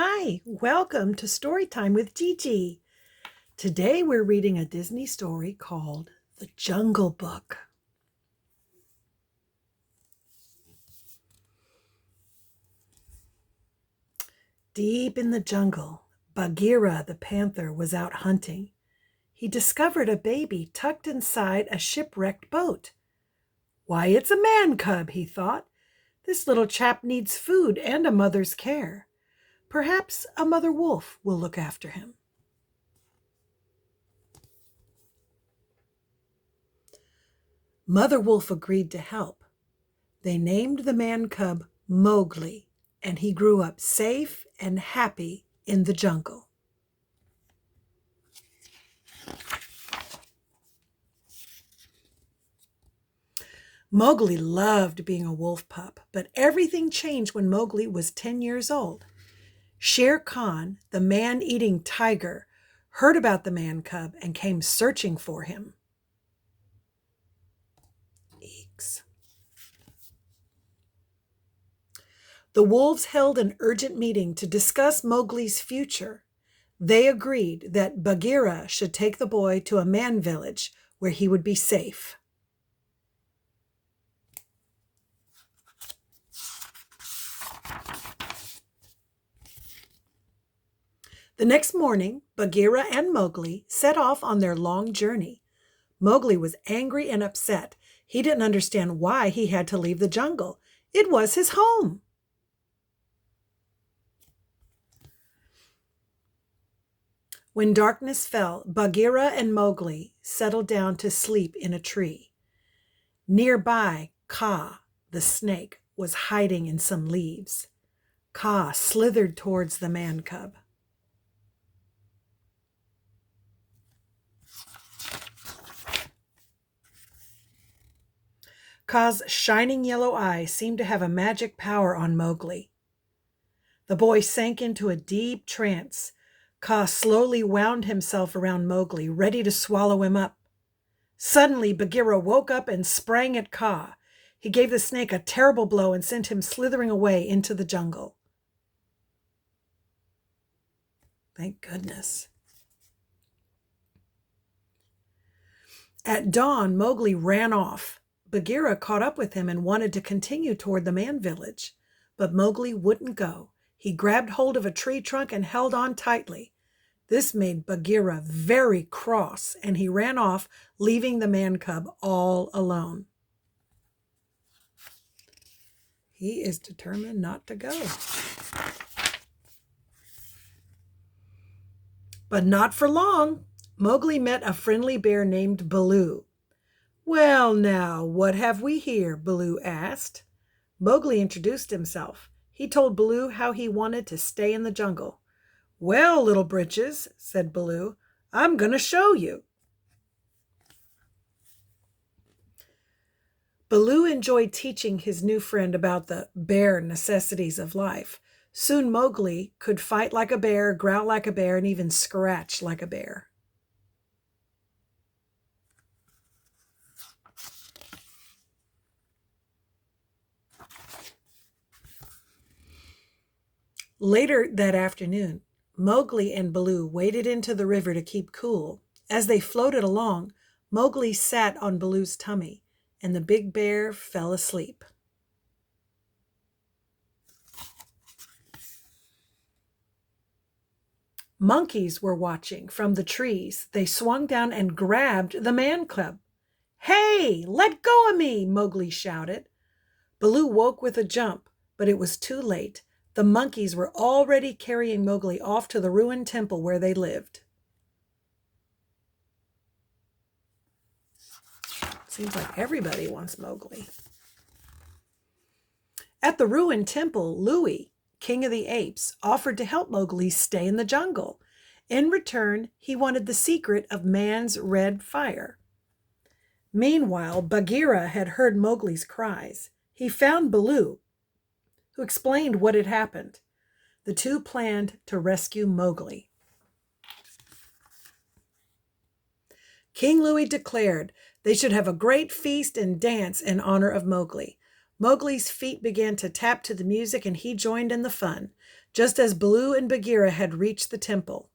Hi, welcome to Storytime with Gigi. Today we're reading a Disney story called The Jungle Book. Deep in the jungle, Bagheera the panther was out hunting. He discovered a baby tucked inside a shipwrecked boat. Why, it's a man cub, he thought. This little chap needs food and a mother's care. Perhaps a mother wolf will look after him. Mother Wolf agreed to help. They named the man cub Mowgli, and he grew up safe and happy in the jungle. Mowgli loved being a wolf pup, but everything changed when Mowgli was 10 years old. Shere Khan, the man-eating tiger, heard about the man cub and came searching for him. Eeks. The wolves held an urgent meeting to discuss Mowgli's future. They agreed that Bagheera should take the boy to a man village where he would be safe. The next morning, Bagheera and Mowgli set off on their long journey. Mowgli was angry and upset. He didn't understand why he had to leave the jungle. It was his home. When darkness fell, Bagheera and Mowgli settled down to sleep in a tree. Nearby, Kaa, the snake, was hiding in some leaves. Kaa slithered towards the man cub. Kaa's shining yellow eyes seemed to have a magic power on Mowgli. The boy sank into a deep trance. Kaa slowly wound himself around Mowgli, ready to swallow him up. Suddenly, Bagheera woke up and sprang at Kaa. He gave the snake a terrible blow and sent him slithering away into the jungle. Thank goodness. At dawn, Mowgli ran off. Bagheera caught up with him and wanted to continue toward the man village, but Mowgli wouldn't go. He grabbed hold of a tree trunk and held on tightly. This made Bagheera very cross, and he ran off, leaving the man cub all alone. He is determined not to go. But not for long. Mowgli met a friendly bear named Baloo. "Well now, what have we here?" Baloo asked. Mowgli introduced himself. He told Baloo how he wanted to stay in the jungle. "Well, Little Britches," said Baloo, "I'm going to show you." Baloo enjoyed teaching his new friend about the bare necessities of life. Soon Mowgli could fight like a bear, growl like a bear, and even scratch like a bear. Later that afternoon, Mowgli and Baloo waded into the river to keep cool. As they floated along, Mowgli sat on Baloo's tummy, and the big bear fell asleep. Monkeys were watching from the trees. They swung down and grabbed the man cub. "Hey, let go of me!" Mowgli shouted. Baloo woke with a jump, but it was too late. The monkeys were already carrying Mowgli off to the ruined temple where they lived. Seems like everybody wants Mowgli. At the ruined temple, Louie, King of the Apes, offered to help Mowgli stay in the jungle. In return, he wanted the secret of man's red fire. Meanwhile, Bagheera had heard Mowgli's cries. He found Baloo, who explained what had happened. The two planned to rescue Mowgli. King Louie declared they should have a great feast and dance in honor of Mowgli. Mowgli's feet began to tap to the music, and he joined in the fun. just as Baloo and Bagheera had reached the temple.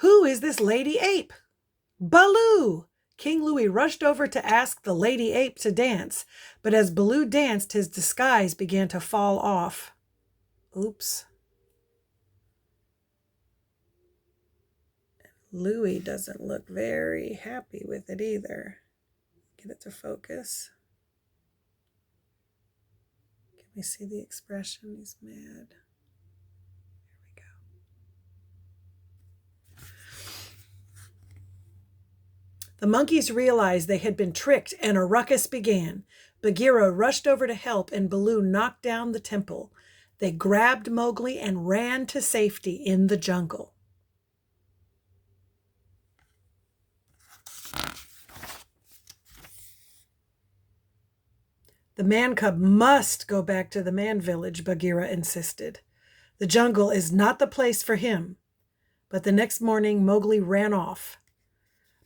"Who is this lady ape?" "Baloo!" King Louie rushed over to ask the lady ape to dance, but as Baloo danced, his disguise began to fall off. Oops. Louie doesn't look very happy with it either. Get it to focus. Can we see the expression? He's mad. There we go. The monkeys realized they had been tricked and a ruckus began. Bagheera rushed over to help and Baloo knocked down the temple. They grabbed Mowgli and ran to safety in the jungle. "The man cub must go back to the man village," Bagheera insisted. "The jungle is not the place for him." But the next morning Mowgli ran off.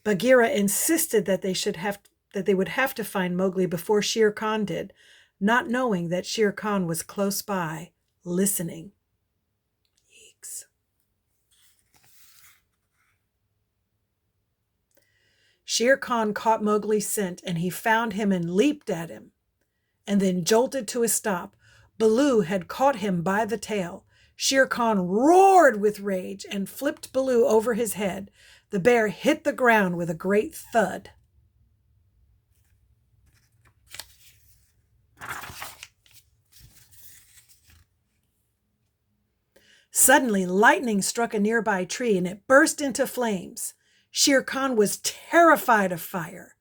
Bagheera insisted that they would have to find Mowgli before Shere Khan did, not knowing that Shere Khan was close by, listening. Yeeks. Shere Khan caught Mowgli's scent, and he found him and leaped at him, and then jolted to a stop. Baloo had caught him by the tail. Shere Khan roared with rage and flipped Baloo over his head. The bear hit the ground with a great thud. Suddenly, lightning struck a nearby tree and it burst into flames. Shere Khan was terrified of fire.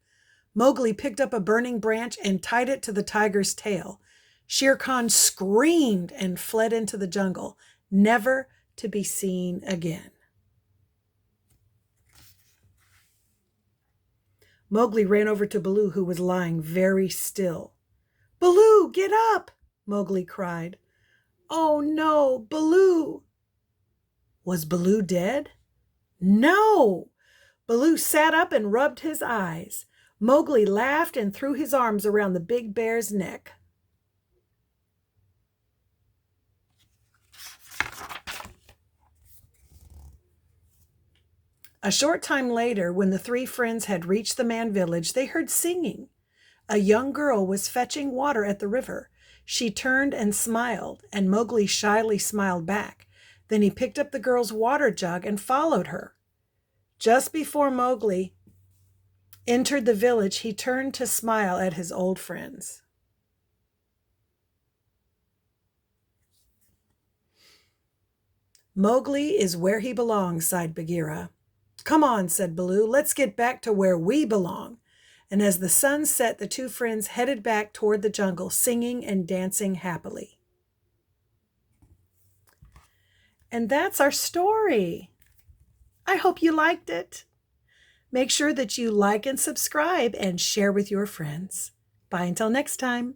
Mowgli picked up a burning branch and tied it to the tiger's tail. Shere Khan screamed and fled into the jungle, never to be seen again. Mowgli ran over to Baloo, who was lying very still. "Baloo, get up!" Mowgli cried. "Oh no, Baloo!" Was Baloo dead? No! Baloo sat up and rubbed his eyes. Mowgli laughed and threw his arms around the big bear's neck. A short time later, when the three friends had reached the man village, they heard singing. A young girl was fetching water at the river. She turned and smiled, and Mowgli shyly smiled back. Then he picked up the girl's water jug and followed her. Just before Mowgli entered the village, he turned to smile at his old friends. "Mowgli is where he belongs," sighed Bagheera. "Come on," said Baloo. "Let's get back to where we belong." And as the sun set, the two friends headed back toward the jungle, singing and dancing happily. And that's our story. I hope you liked it. Make sure that you like and subscribe and share with your friends. Bye until next time.